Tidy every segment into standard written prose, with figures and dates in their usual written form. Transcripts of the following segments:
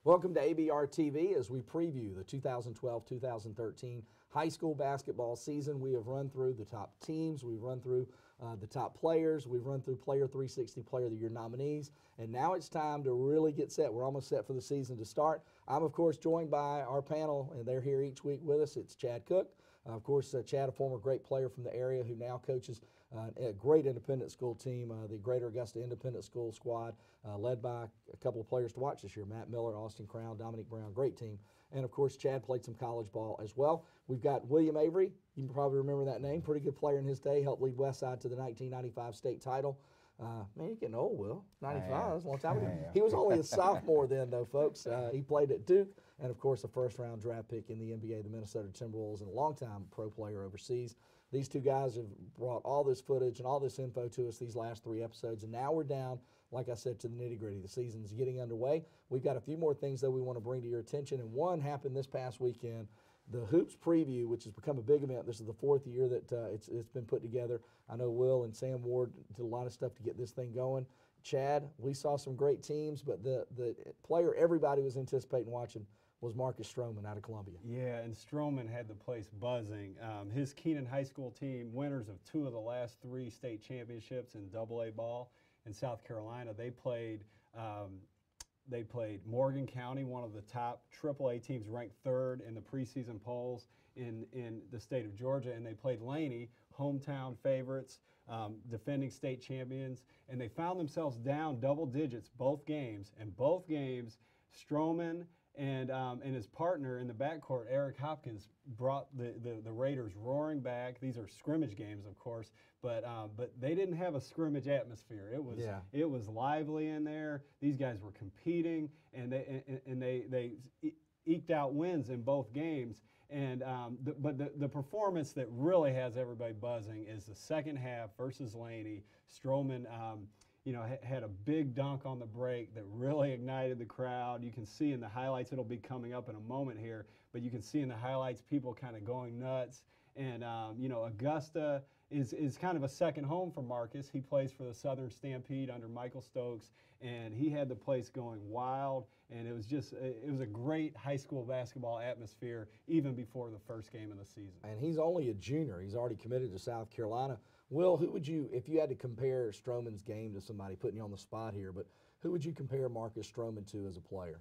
Welcome to ABRTV as we preview the 2012-2013 high school basketball season. We have run through the top teams, we've run through the top players, we've run through Player 360 Player of the Year nominees, and now it's time to really get set. We're almost set for the season to start. I'm, of course, joined by our panel, and they're here each week with us. It's Chad Cook. Of course, Chad, a former great player from the area who now coaches a great independent school team, the Greater Augusta Independent School Squad, led by a couple of players to watch this year, Matt Miller, Austin Crown, Dominic Brown, great team. And, of course, Chad played some college ball as well. We've got William Avery. You can probably remember that name. Pretty good player in his day, helped lead Westside to the 1995 state title. Man, you're getting old, Will. 95, that's a long time ago. He was only a sophomore then, though, folks. He played at Duke, and, of course, a first-round draft pick in the NBA, the Minnesota Timberwolves, and a long-time pro player overseas. These two guys have brought all this footage and all this info to us these last 3 episodes, and now we're down, like I said, to the nitty-gritty. The season's getting underway. We've got a few more things that we want to bring to your attention, and one happened this past weekend. The Hoops Preview, which has become a big event. This is the 4th year that it's been put together. I know Will and Sam Ward did a lot of stuff to get this thing going. Chad, we saw some great teams, but the player everybody was anticipating watching was Marcus Stroman out of Columbia. Yeah, and Stroman had the place buzzing. His Keenan High School team, winners of 2 of the last 3 state championships in AA ball in South Carolina. They played Morgan County, one of the top AAA teams, ranked 3rd in the preseason polls in the state of Georgia, and they played Laney, hometown favorites, defending state champions, and they found themselves down double digits both games. And both games, Stroman and his partner in the backcourt, Eric Hopkins, brought the Raiders roaring back. These are scrimmage games, of course, but they didn't have a scrimmage atmosphere. It was lively in there. These guys were competing, and they eked out wins in both games. And but the performance that really has everybody buzzing is the second half versus Laney. Stroman had a big dunk on the break that really ignited the crowd. You can see in the highlights, it'll be coming up in a moment here, but you can see in the highlights people kind of going nuts. And, Augusta is kind of a second home for Marcus. He plays for the Southern Stampede under Michael Stokes, and he had the place going wild. And it was a great high school basketball atmosphere even before the first game of the season. And he's only a junior. He's already committed to South Carolina. Will, who would you, if you had to compare Stroman's game to somebody, putting you on the spot here, but who would you compare Marcus Stroman to as a player?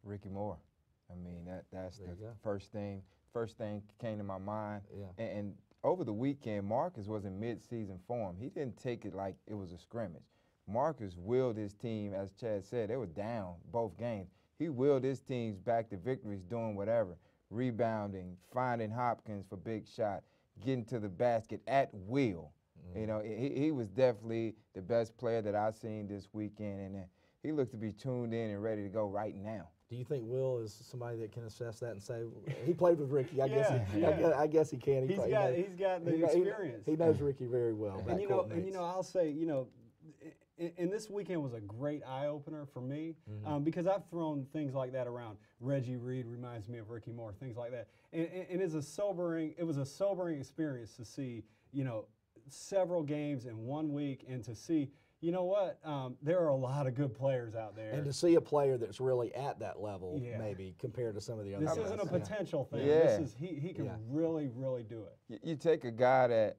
Ricky Moore. I mean, that's the first thing came to my mind. Yeah. And over the weekend, Marcus was in mid-season form. He didn't take it like it was a scrimmage. Marcus willed his team, as Chad said, they were down both games. He willed his teams back to victories, doing whatever, rebounding, finding Hopkins for big shot, getting to the basket at will. Mm-hmm. He was definitely the best player that I've seen this weekend, and he looked to be tuned in and ready to go right now. Do you think Will is somebody that can assess that and say he played with Ricky? I guess he can. He's got the experience. He knows Ricky very well. And I'll say and this weekend was a great eye opener for me, because I've thrown things like that around. Reggie Reed reminds me of Ricky Moore, things like that, and it was a sobering experience to see several games in 1 week, and to see. You know what? There are a lot of good players out there. And to see a player that's really at that level, maybe, compared to some of the other guys. This isn't a potential thing. Yeah. This is he can really, really do it. You take a guy that,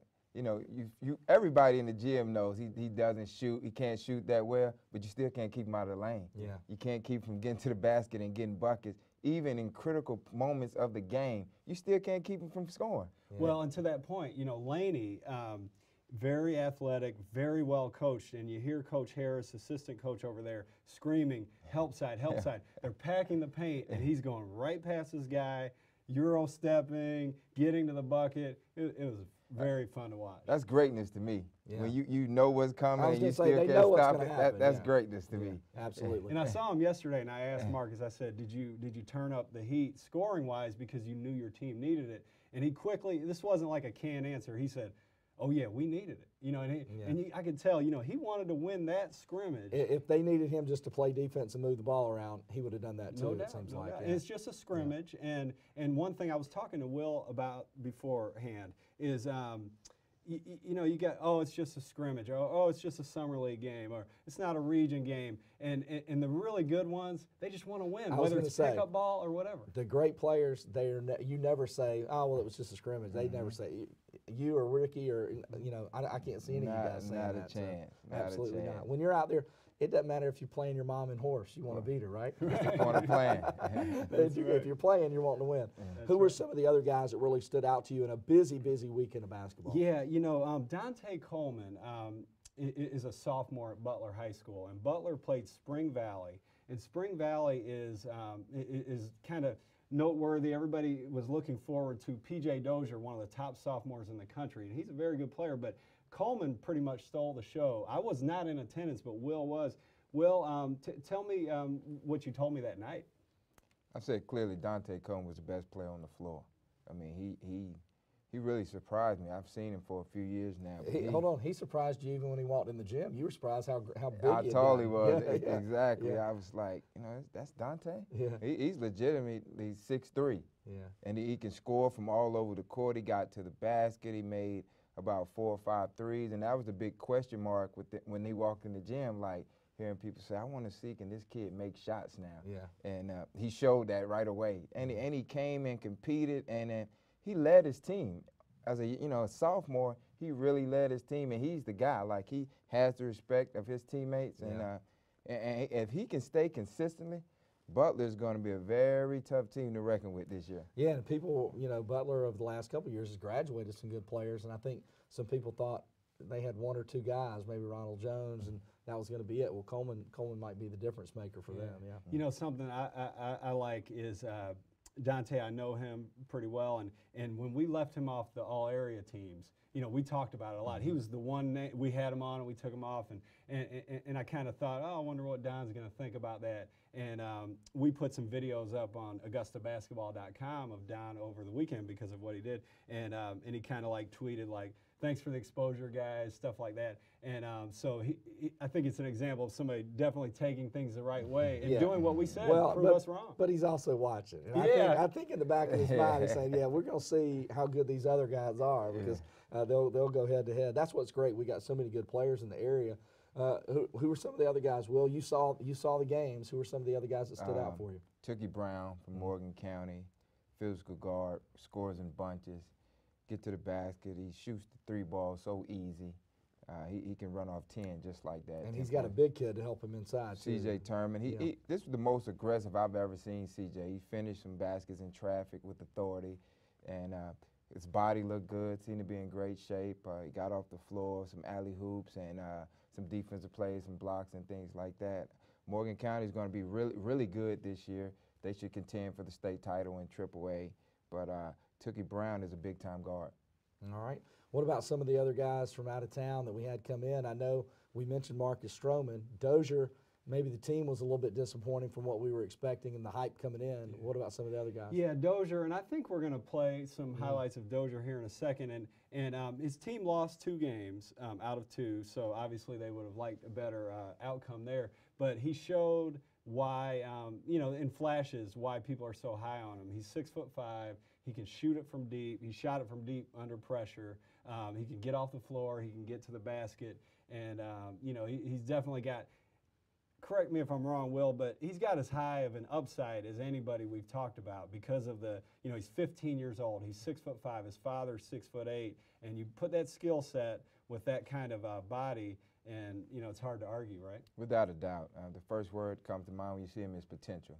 everybody in the gym knows he doesn't shoot, he can't shoot that well, but you still can't keep him out of the lane. Yeah. You can't keep him from getting to the basket and getting buckets. Even in critical moments of the game, you still can't keep him from scoring. Yeah. Well, and to that point, Laney, very athletic, very well coached, and you hear Coach Harris, assistant coach over there, screaming, help side, help side. They're packing the paint, and he's going right past this guy, Euro stepping, getting to the bucket. It was very fun to watch. That's greatness to me. Yeah. When you know what's coming and you still can't stop it, that's greatness to me. Absolutely. And I saw him yesterday, and I asked Marcus, I said, did you turn up the heat scoring-wise because you knew your team needed it? And he quickly, this wasn't like a canned answer, he said, oh yeah, we needed it. I could tell, he wanted to win that scrimmage. If they needed him just to play defense and move the ball around, he would have done that too. No doubt, it seems no like. Doubt. It's just a scrimmage, and one thing I was talking to Will about beforehand is, you know, you got, oh, it's just a scrimmage, or oh, it's just a summer league game, or it's not a region game. And the really good ones, they just want to win, whether it's pickup ball or whatever. The great players, you never say, oh, well, it was just a scrimmage. They never say, you or Ricky or, you know, I can't see any of you guys saying that. Not a chance. Absolutely not. When you're out there, it doesn't matter if you're playing your mom and horse. You want to beat her, right? You want to play. If you're playing, you're wanting to win. Who were some of the other guys that really stood out to you in a busy weekend of basketball? Yeah, you know, Dante Coleman is a sophomore at Butler High School, and Butler played Spring Valley. And Spring Valley is kind of noteworthy. Everybody was looking forward to P.J. Dozier, one of the top sophomores in the country, and he's a very good player, but Coleman pretty much stole the show. I was not in attendance, but Will was. Will, tell me what you told me that night. I said clearly Dante Coleman was the best player on the floor. I mean, he really surprised me. I've seen him for a few years now. Hold on, he surprised you even when he walked in the gym. You were surprised how big I totally was. Yeah. Exactly. Yeah. I was like, you know, that's Dante? Yeah. He's legitimately 6'3". Yeah. And he can score from all over the court. He got to the basket. He made about 4 or 5 threes, and that was the big question mark when he walked in the gym, like hearing people say, I want to see, can this kid make shots now? Yeah. And he showed that right away. And he came and competed, and he led his team. As a sophomore, he really led his team, and he's the guy. Like, he has the respect of his teammates, and if he can stay consistently, Butler's going to be a very tough team to reckon with this year. Yeah, and people, Butler over the last couple of years has graduated some good players, and I think some people thought they had 1 or 2 guys, maybe Ronald Jones, and that was going to be it. Well, Coleman might be the difference maker for them. Yeah. You know, something I like is Dante. I know him pretty well, and when we left him off the all-area teams, we talked about it a lot. He was the one we had him on, and we took him off, and I kind of thought, oh, I wonder what Don's going to think about that. And we put some videos up on AugustaBasketball.com of Don over the weekend because of what he did, and he kind of like tweeted like, thanks for the exposure, guys, stuff like that. And so I think it's an example of somebody definitely taking things the right way and doing what we said, prove us wrong. But he's also watching. And I think in the back of his mind he's saying, yeah, we're going to see how good these other guys are because they'll go head to head. That's what's great. We got so many good players in the area. Who were some of the other guys? Will, you saw the games. Who were some of the other guys that stood out for you? Tookie Brown from Morgan County, physical guard, scores in bunches, get to the basket. He shoots the 3 ball so easy. He can run off 10 just like that. And he's got a big kid to help him inside, too. C.J. Turman. This was the most aggressive I've ever seen C.J. He finished some baskets in traffic with authority, and his body looked good, seemed to be in great shape. He got off the floor, some alley-hoops, and some defensive plays, some blocks and things like that. Morgan County is going to be really, really good this year. They should contend for the state title in AAA, but Tookie Brown is a big-time guard. All right. What about some of the other guys from out of town that we had come in? I know we mentioned Marcus Stroman. Dozier, maybe the team was a little bit disappointing from what we were expecting and the hype coming in. What about some of the other guys? Yeah, Dozier, and I think we're going to play some highlights of Dozier here in a second. And his team lost 2 games out of 2, so obviously they would have liked a better outcome there. But he showed why, in flashes, why people are so high on him. He's 6'5". He can shoot it from deep. He shot it from deep under pressure. He can get off the floor. He can get to the basket. And, he's definitely got, correct me if I'm wrong, Will, but he's got as high of an upside as anybody we've talked about because of he's 15 years old. He's 6'5". His father's 6'8". And you put that skill set with that kind of body, and, it's hard to argue, right? Without a doubt. The first word comes to mind when you see him is potential.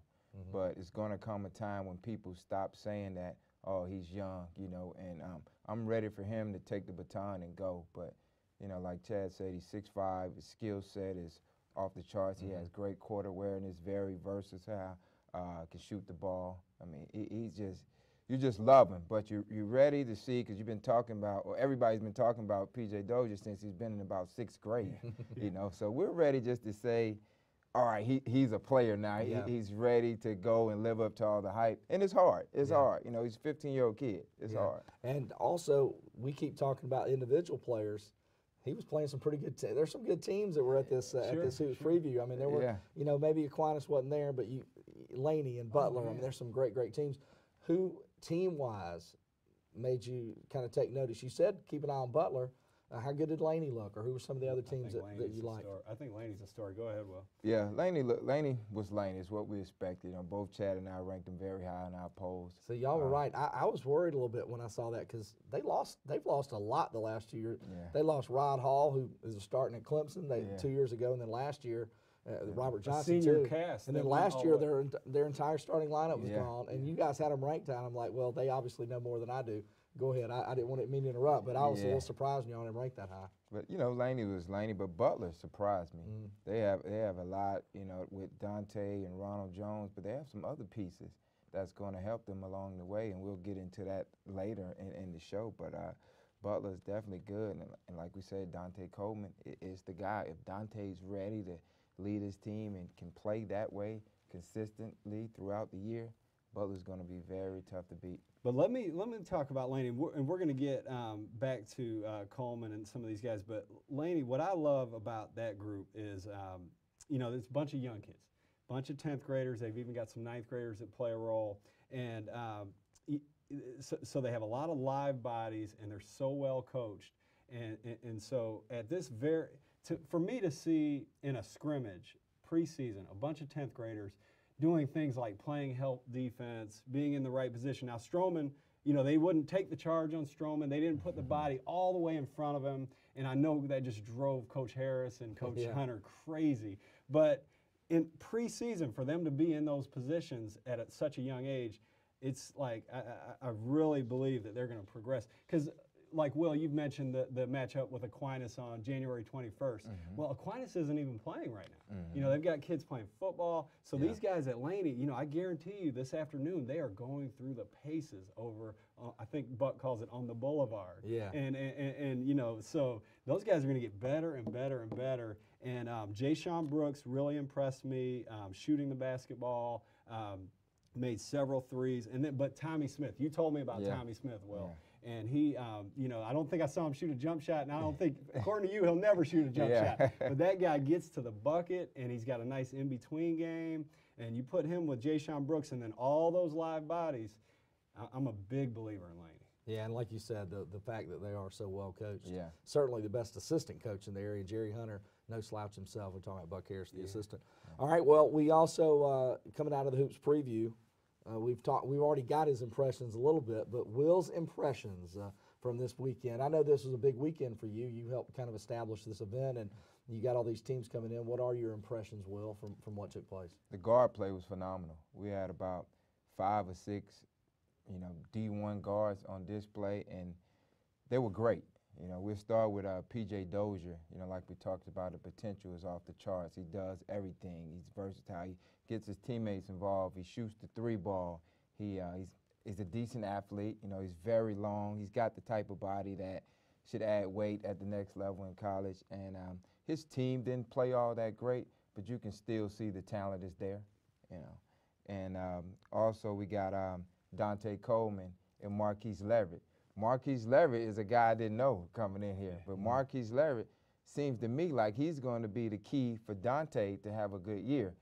But it's going to come a time when people stop saying that, oh, he's young, and I'm ready for him to take the baton and go. But, like Chad said, he's 6'5". His skill set is off the charts. He has great court awareness, very versatile, can shoot the ball. I mean, you just love him. But you're ready to see, because you've been talking about, or everybody's been talking about P.J. Dozier since he's been in about 6th grade, So we're ready just to say, all right, he's a player now. He's ready to go and live up to all the hype. And it's hard. It's hard. He's a 15-year-old kid. It's hard. And also, we keep talking about individual players. He was playing some pretty good there's some good teams that were at this Hoops preview. I mean, there were, maybe Aquinas wasn't there, but Laney and Butler, I mean, there's some great teams. Who, team-wise, made you kind of take notice? You said keep an eye on Butler. How good did Laney look, or who were some of the other teams that you liked? I think Laney's a story. Go ahead, Will. Yeah, Laney was Laney. It's what we expected. Both Chad and I ranked him very high in our polls. So y'all were right. I was worried a little bit when I saw that because they've lost a lot the last 2 years. Yeah. They lost Rod Hall, who is starting at Clemson 2 years ago, and then last year Robert Johnson senior too. cast. And then last year their entire starting lineup was gone, and you guys had them ranked down. I'm like, well, they obviously know more than I do. Go ahead. I didn't want to mean to interrupt, but I was a little surprised when y'all didn't rank that high. But Laney was Laney, but Butler surprised me. They have a lot, with Dante and Ronald Jones, but they have some other pieces that's going to help them along the way, and we'll get into that later in the show. But Butler's definitely good, and like we said, Dante Coleman is the guy. If Dante's ready to lead his team and can play that way consistently throughout the year, Butler's going to be very tough to beat. But let me talk about Laney, and we're going to get back to Coleman and some of these guys. But Laney, what I love about that group is, it's a bunch of young kids, bunch of 10th graders. They've even got some 9th graders that play a role, and so they have a lot of live bodies, and they're so well coached. And so at this for me to see in a scrimmage preseason a bunch of 10th graders doing things like playing help defense, being in the right position. Now, Stroman, they wouldn't take the charge on Stroman. They didn't put the body all the way in front of him, and I know that just drove Coach Harris and Coach Hunter crazy. But in preseason, for them to be in those positions at such a young age, it's like I really believe that they're going to progress. Because like Will, you've mentioned the matchup with Aquinas on January 21st. Well, Aquinas isn't even playing right now. They've got kids playing football. So these guys at Laney, I guarantee you this afternoon they are going through the paces over, I think Buck calls it on the boulevard. Yeah. And so those guys are going to get better and better and better. And Jayshon Brooks really impressed me shooting the basketball. Made several threes, but Tommy Smith, you told me about Tommy Smith, Will. Yeah. And he, I don't think I saw him shoot a jump shot, and I don't think, according to you, he'll never shoot a jump shot. But that guy gets to the bucket, and he's got a nice in-between game, and you put him with Jayshon Brooks and then all those live bodies, I'm a big believer in Laney. Yeah, and like you said, the fact that they are so well coached. Yeah. Certainly the best assistant coach in the area, Jerry Hunter, no slouch himself. We're talking about Buck Harris, the assistant. All right, well, we also, coming out of the Hoops preview, we've already got his impressions a little bit, but Will's impressions from this weekend. I know this was a big weekend for you. You helped kind of establish this event, and you got all these teams coming in. What are your impressions, Will, from what took place? The guard play was phenomenal. We had about 5 or 6, D1 guards on display, and they were great. We'll start with P.J. Dozier. Like we talked about, the potential is off the charts. He does everything. He's versatile. He gets his teammates involved. He shoots the 3-ball. He's a decent athlete. He's very long. He's got the type of body that should add weight at the next level in college. And his team didn't play all that great, but you can still see the talent is there. And also we got Dante Coleman and Marquise Leverett. Marquise Leverett is a guy I didn't know coming in here, but Marquise Leverett seems to me like he's going to be the key for Dante to have a good year.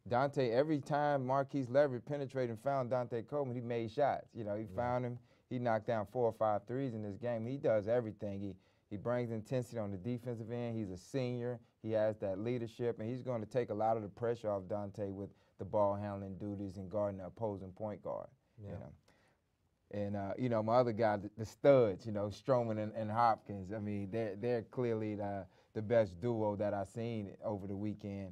Dante, every time Marquise Leverett penetrated and found Dante Coleman, he made shots. He found him. He knocked down 4 or 5 threes in this game. He does everything. He brings intensity on the defensive end. He's a senior. He has that leadership, and he's going to take a lot of the pressure off Dante with the ball handling duties and guarding the opposing point guard. And, my other guy, the studs, Stroman and Hopkins, I mean, they're clearly the best duo that I've seen over the weekend.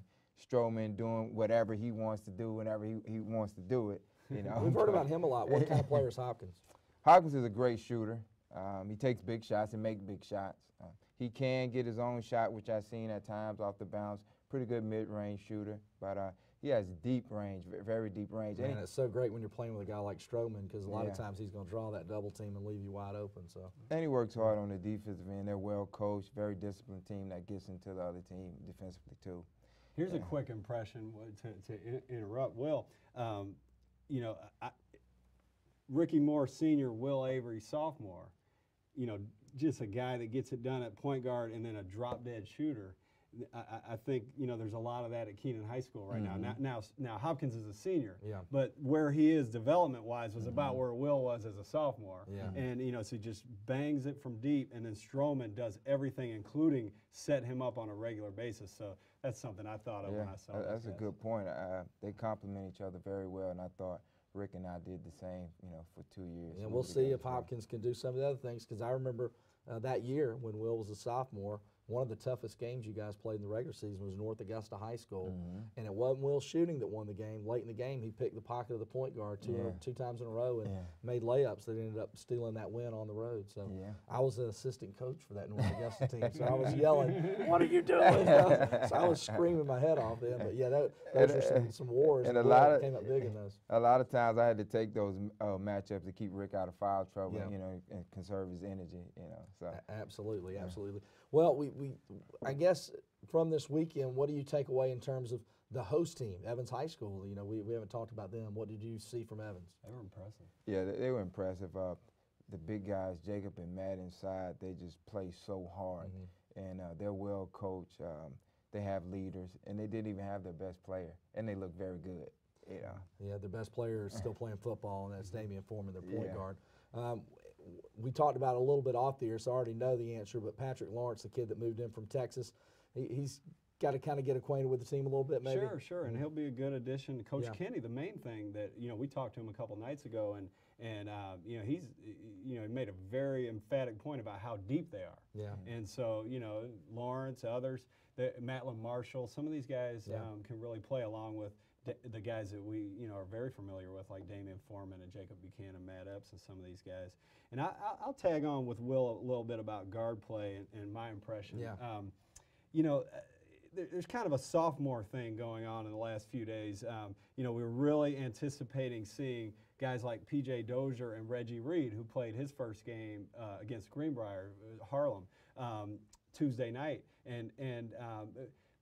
Stroman doing whatever he wants to do whenever he wants to do it. We've heard about him a lot. What kind of player is Hopkins? Hopkins is a great shooter. He takes big shots and makes big shots. He can get his own shot, which I've seen at times off the bounce. Pretty good mid-range shooter, but he has deep range, very deep range. Man, it's so great when you're playing with a guy like Stroman because a lot of times he's going to draw that double team and leave you wide open. So. And he works hard on the defensive end. They're well coached, very disciplined team that gets into the other team defensively too. Here's a quick impression to interrupt. Will, Ricky Moore Sr., Will Avery Sophomore, just a guy that gets it done at point guard and then a drop-dead shooter. I think there's a lot of that at Keenan High School right now. Now Hopkins is a senior, Yeah. but where he is development-wise was about where Will was as a sophomore. Yeah. And so he just bangs it from deep, and then Stroman does everything, including set him up on a regular basis. So that's something I thought of when I saw that's a guys. good point. They complement each other very well, and I thought Rick and I did the same, for 2 years. And we'll see if Hopkins can do some of the other things, because I remember that year when Will was a sophomore, one of the toughest games you guys played in the regular season was North Augusta High School, and it wasn't Will shooting that won the game. Late in the game, he picked the pocket of the point guard two times in a row and made layups that ended up stealing that win on the road. So I was an assistant coach for that North Augusta team, so I was yelling, "What are you doing?" So I was screaming my head off then. But yeah, those are some wars. And Will came up big in those. A lot of times I had to take those matchups to keep Rick out of foul trouble, and conserve his energy, So Absolutely, absolutely. Well, I guess from this weekend, what do you take away in terms of the host team, Evans High School? We haven't talked about them. What did you see from Evans? They were impressive. Yeah, they were impressive. The big guys, Jacob and Matt inside, they just play so hard, and they're well coached. They have leaders, and they didn't even have their best player, and they look very good. Yeah, their best player is still playing football, and that's Damian Foreman, their point guard. We talked about it a little bit off the air, so I already know the answer, but Patrick Lawrence, the kid that moved in from Texas, he's got to kind of get acquainted with the team a little bit, maybe. Sure, and he'll be a good addition. Coach Kenny, the main thing that we talked to him a couple nights ago, and he's he made a very emphatic point about how deep they are. Yeah. And so Lawrence, others, Matlin Marshall, some of these guys can really play along with the guys that we are very familiar with, like Damian Foreman and Jacob Buchanan, Matt Epps, and some of these guys. And I'll tag on with Will a little bit about guard play and my impression. Yeah. There's kind of a sophomore thing going on in the last few days. We were really anticipating seeing guys like P.J. Dozier and Reggie Reed, who played his first game against Greenbrier, Harlem, Tuesday night.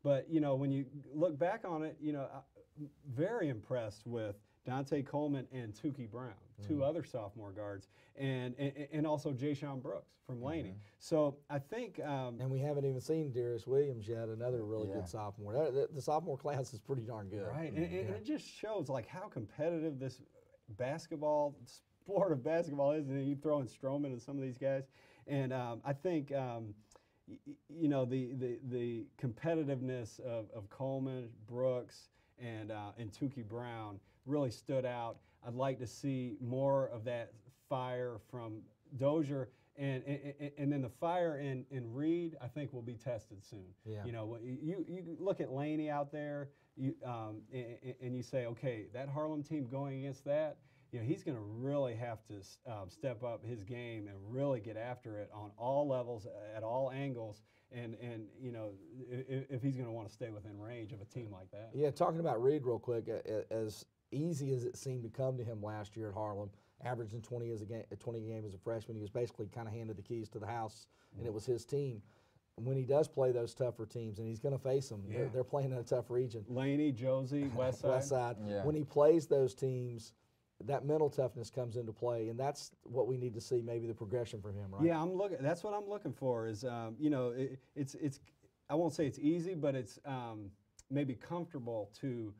But when you look back on it, very impressed with Dante Coleman and Tukey Brown, two other sophomore guards, and also Jayshon Brooks from Laney. So I think and we haven't even seen Darius Williams yet, another really good sophomore. The sophomore class is pretty darn good. Right, and it just shows like how competitive this sport of basketball is, and then you throw in Stroman and some of these guys, and I think the competitiveness of Coleman, Brooks, and Tukey Brown really stood out. I'd like to see more of that fire from Dozier, and then the fire in Reed, I think, will be tested soon. Yeah. You look at Laney out there, and you say, okay, that Harlem team going against that, he's going to really have to step up his game and really get after it on all levels, at all angles, and if he's going to want to stay within range of a team like that. Yeah, talking about Reed real quick, as easy as it seemed to come to him last year at Harlem, averaging 20 games as a freshman, he was basically kind of handed the keys to the house, and it was his team. When he does play those tougher teams, and he's going to face them, they're playing in a tough region. Laney, Josie, Westside. Yeah. When he plays those teams, that mental toughness comes into play, and that's what we need to see, maybe the progression from him, right? Yeah, that's what I'm looking for is, it's I won't say it's easy, but it's maybe comfortable to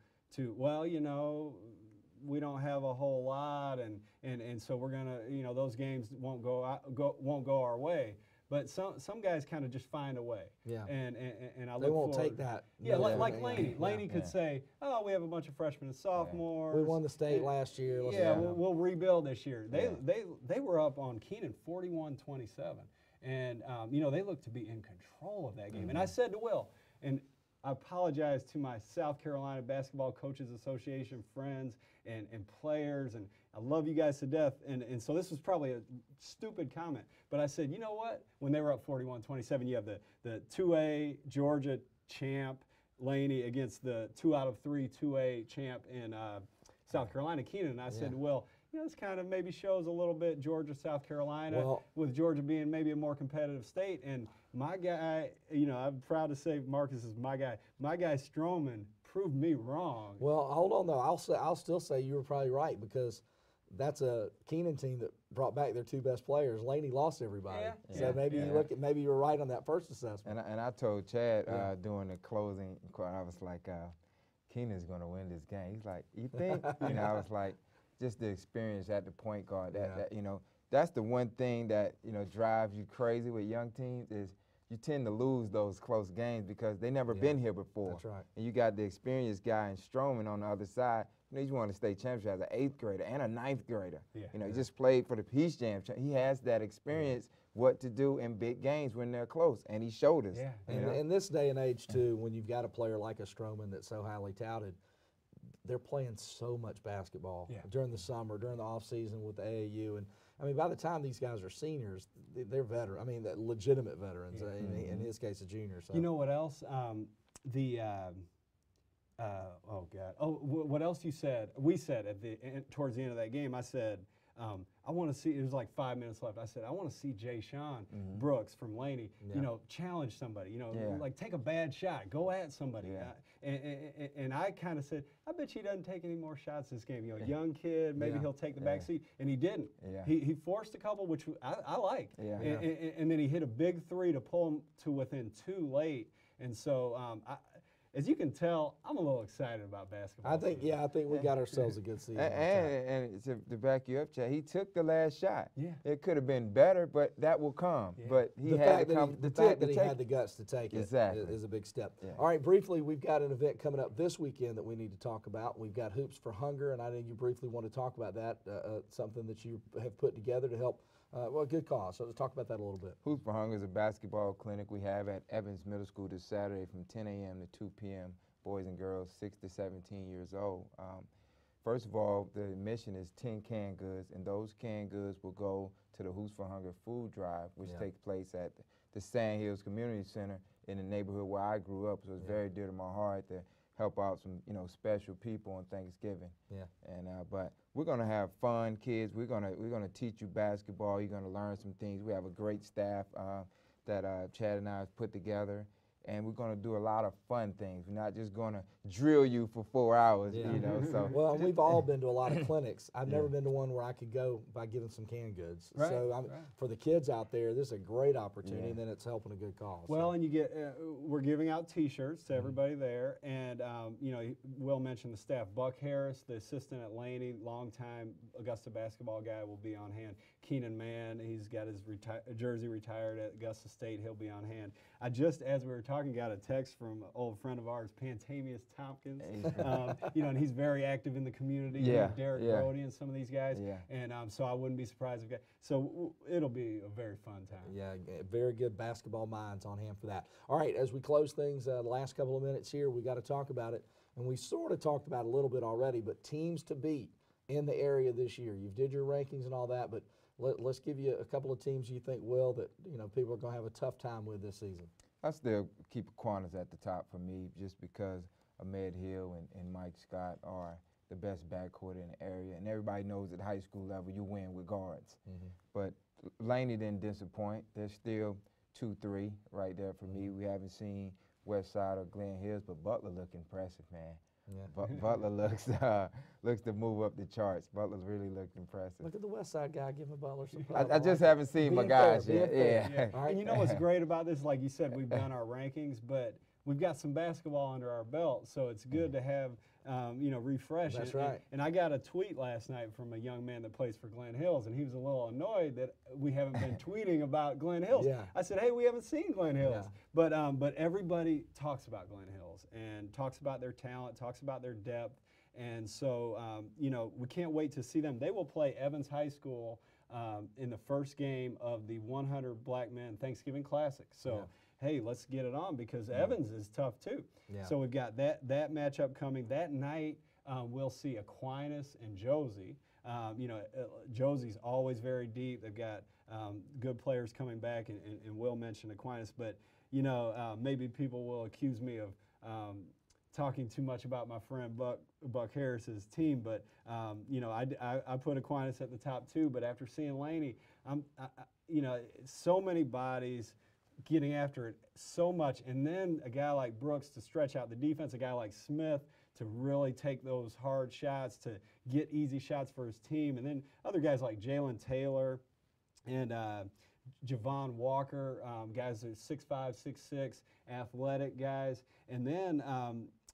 we don't have a whole lot, and so we're gonna, those games won't go our way. But some guys kind of just find a way. Yeah. And I they won't take that. Yeah, like Laney. Laney could say, oh, we have a bunch of freshmen and sophomores. We won the state last year. We'll rebuild this year. They were up on Keenan 41-27. And, they looked to be in control of that game. And I said to Will, and I apologize to my South Carolina Basketball Coaches Association friends and players, and I love you guys to death. And so this was probably a stupid comment, but I said, you know what? When they were up 41-27, you have the 2A Georgia champ, Laney, against the 2 out of 3 2A champ in South Carolina, Keenan. And I said, well, this kind of maybe shows a little bit Georgia, South Carolina, with Georgia being maybe a more competitive state. And my guy, I'm proud to say Marcus is my guy. My guy Stroman proved me wrong. Well, hold on though. I'll still say you were probably right, because that's a Keenan team that brought back their 2 best players. Laney lost everybody. Yeah. So Yeah. maybe you look at, maybe you were right on that first assessment. And I told Chad Yeah. during the closing, I was like, Keenan's going to win this game. He's like, you think? You know, I was like, just the experience at the point guard. That you know, that's the one thing that, you know, drives you crazy with young teams is you tend to lose those close games because they never been here before. That's right. And you got the experienced guy in Stroman on the other side. You know, he's won a state championship as an 8th grader and a 9th grader. Yeah. You know, he just played for the Peace Jam. He has that experience what to do in big games when they're close, and he showed us. Yeah. You know? In this day and age, too, when you've got a player like a Stroman that's so highly touted, they're playing so much basketball during the summer, during the off season with the AAU, and I mean, by the time these guys are seniors, they're veteran. I mean, they're legitimate veterans. In his case, a junior. So. You know what else? What else you said? We said towards the end of that game. I said, I want to see. It was like 5 minutes left. I said, I want to see Jay Sean Brooks from Laney. You know, challenge somebody. You know, like take a bad shot, go at somebody. And I kind of said, I bet he doesn't take any more shots this game. You know, young kid, maybe he'll take the back seat, and he didn't. He forced a couple, which I like. And then he hit a big 3 to pull him to within 2 late. And so as you can tell, I'm a little excited about basketball. I think we got ourselves a good season. And to back you up, Chad, he took the last shot. Yeah. It could have been better, but that will come. But he had to come. The fact that he had the guts to take it is a big step. All right, briefly, we've got an event coming up this weekend that we need to talk about. We've got Hoops for Hunger, and I know you briefly want to talk about that, something that you have put together to help. Well, good cause. So let's talk about that a little bit. Hoops for Hunger is a basketball clinic we have at Evans Middle School this Saturday from 10 a.m. to 2 p.m. Boys and girls 6 to 17 years old. First of all, the mission is 10 canned goods, and those canned goods will go to the Hoops for Hunger food drive, which takes place at the Sand Hills Community Center in the neighborhood where I grew up. So it's very dear to my heart to help out some, you know, special people on Thanksgiving. And but we're gonna have fun, kids. We're gonna teach you basketball. You're gonna learn some things. We have a great staff that Chad and I have put together. And we're going to do a lot of fun things. We're not just going to drill you for 4 hours, you know. So well, and we've all been to a lot of clinics. I've never been to one where I could go by giving some canned goods. So for the kids out there, this is a great opportunity, and then it's helping a good cause. Well, and you get we're giving out T-shirts to everybody there, and you know, Will mentioned the staff. Buck Harris, the assistant at Laney, longtime Augusta basketball guy, will be on hand. Keenan Mann, he's got his jersey retired at Augusta State. He'll be on hand. I just, as we were talking, got a text from an old friend of ours, Pantamius Tompkins. You know, and he's very active in the community. Derek Brody and some of these guys. And so I wouldn't be surprised if so it'll be a very fun time. Yeah, very good basketball minds on hand for that. All right, as we close things, the last couple of minutes here, we got to talk about it. And we sort of talked about it a little bit already, but teams to beat in the area this year. You've did your rankings and all that, but let's give you a couple of teams you think, Will, that, you know, people are going to have a tough time with this season. I still keep Aquinas at the top for me just because Ahmed Hill and Mike Scott are the best backcourt in the area. And everybody knows at high school level you win with guards. But Laney didn't disappoint. There's still 2-3 right there for me. We haven't seen West Side or Glen Hills, but Butler look impressive, man. Butler looks to move up the charts. Butler's really looked impressive. Look at the West Side guy giving Butler some I just haven't seen my guys yet. All right. And you know what's great about this? Like you said, we've done our rankings, but we've got some basketball under our belt, so it's good to have, you know, refresh. That's right. And I got a tweet last night from a young man that plays for Glen Hills, and he was a little annoyed that we haven't been tweeting about Glen Hills. I said, hey, we haven't seen Glen Hills. But everybody talks about Glen Hills and talks about their talent, talks about their depth. And so, you know, we can't wait to see them. They will play Evans High School in the first game of the 100 Black Men Thanksgiving Classic. So, hey, let's get it on because Evans is tough too. So we've got that matchup coming. That night, we'll see Aquinas and Josie. You know, Josie's always very deep. They've got good players coming back, and Will mentioned Aquinas. But, you know, maybe people will accuse me of talking too much about my friend Buck Harris's team, but you know, I put Aquinas at the top too. But after seeing Laney, you know, so many bodies getting after it so much, and then a guy like Brooks to stretch out the defense, a guy like Smith to really take those hard shots, to get easy shots for his team. And then other guys like Jalen Taylor and Javon Walker, guys that are 6'5", 6'6", athletic guys. And then,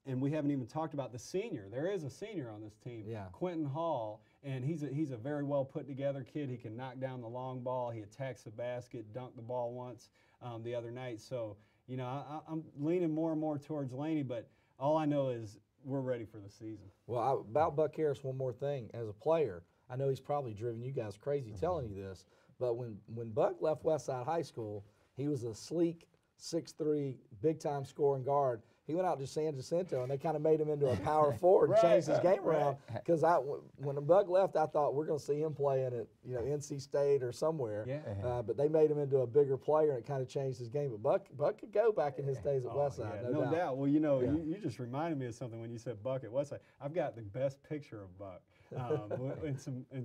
and we haven't even talked about the senior. There is a senior on this team, Quentin Hall, and he's a very well put together kid. He can knock down the long ball. He attacks the basket, dunked the ball once the other night. So, you know, I'm leaning more and more towards Laney, but all I know is we're ready for the season. Well, about Buck Harris, one more thing. As a player, I know he's probably driven you guys crazy telling you this, but when Buck left Westside High School, he was a sleek 6'3", big-time scoring guard. He went out to San Jacinto, and they kind of made him into a power forward and changed his game around. Because when Buck left, I thought we're going to see him playing at NC State or somewhere. But they made him into a bigger player, and it kind of changed his game. But Buck could go back in his days at Westside, no doubt. Well, you just reminded me of something when you said Buck at Westside. I've got the best picture of Buck. in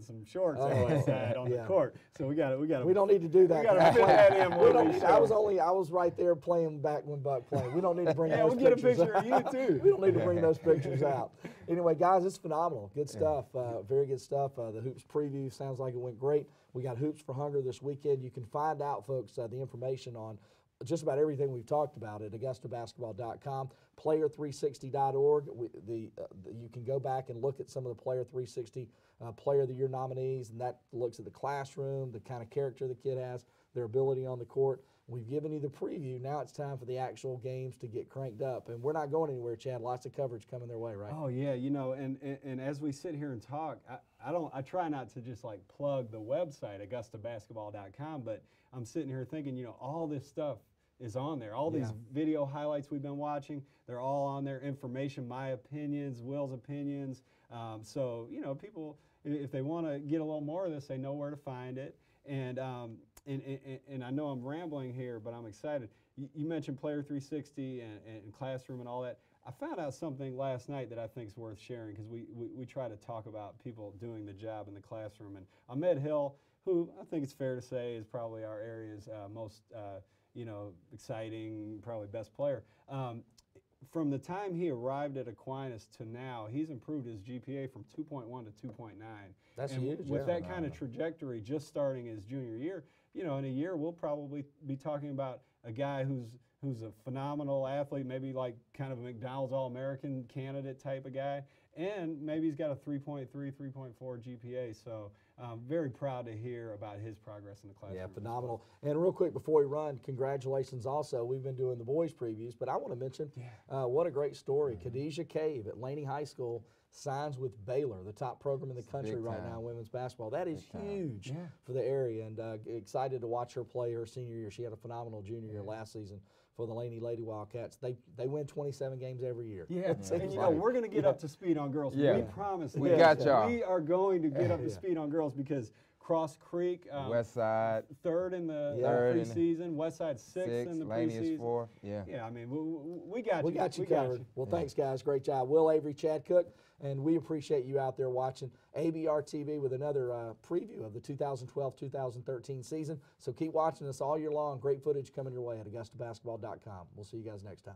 some shorts at Westside on the court, so we got. We don't need to do that. We got to fit that in. I was right there playing back when Buck played. We don't need to bring those we'll get a pictures picture of you too. We don't need to bring those pictures out. Anyway, guys, it's phenomenal. Good stuff. Very good stuff. The Hoops preview sounds like it went great. We got Hoops for Hunger this weekend. You can find out, folks, the information on just about everything we've talked about at AugustaBasketball.com, Player360.org. You can go back and look at some of the Player 360 Player of the Year nominees, and that looks at the classroom, the kind of character the kid has, their ability on the court. We've given you the preview. Now it's time for the actual games to get cranked up, and we're not going anywhere, Chad. Lots of coverage coming their way, right? Oh yeah, and as we sit here and talk, I try not to just like plug the website AugustaBasketball.com, but I'm sitting here thinking, all this stuff is on there. All these video highlights we've been watching, they're all on there. Information, my opinions, Will's opinions. So people, if they want to get a little more of this, they know where to find it. And I know I'm rambling here, but I'm excited. You mentioned Player 360 and classroom and all that. I found out something last night that I think is worth sharing, because we try to talk about people doing the job in the classroom. And Ahmed Hill, who I think it's fair to say is probably our area's most exciting, probably best player. From the time he arrived at Aquinas to now, he's improved his GPA from 2.1 to 2.9. That's huge. With that kind of trajectory, just starting his junior year, in a year we'll probably be talking about a guy who's a phenomenal athlete, maybe like kind of a McDonald's All-American candidate type of guy, and maybe he's got a 3.3, 3.4 GPA. So very proud to hear about his progress in the classroom. Yeah, phenomenal. And real quick before we run, congratulations also. We've been doing the boys previews, but I want to mention what a great story. Khadijah Cave at Laney High School signs with Baylor, the top program in the country right now in women's basketball. That is huge for the area, and excited to watch her play her senior year. She had a phenomenal junior year last season for the Laney Lady Wildcats. They win 27 games every year. Yeah, and we're going to get up to speed on girls. We promise. We got y'all. We are going to get up to speed on girls, because Cross Creek, Westside, third in the preseason. Westside sixth in the Laney preseason. Is fourth. Yeah, I mean, we got you. We got you covered. Well, thanks, guys. Great job. Will Avery, Chad Cook, and we appreciate you out there watching ABRTV with another preview of the 2012-2013 season. So keep watching us all year long. Great footage coming your way at AugustaBasketball.com. We'll see you guys next time.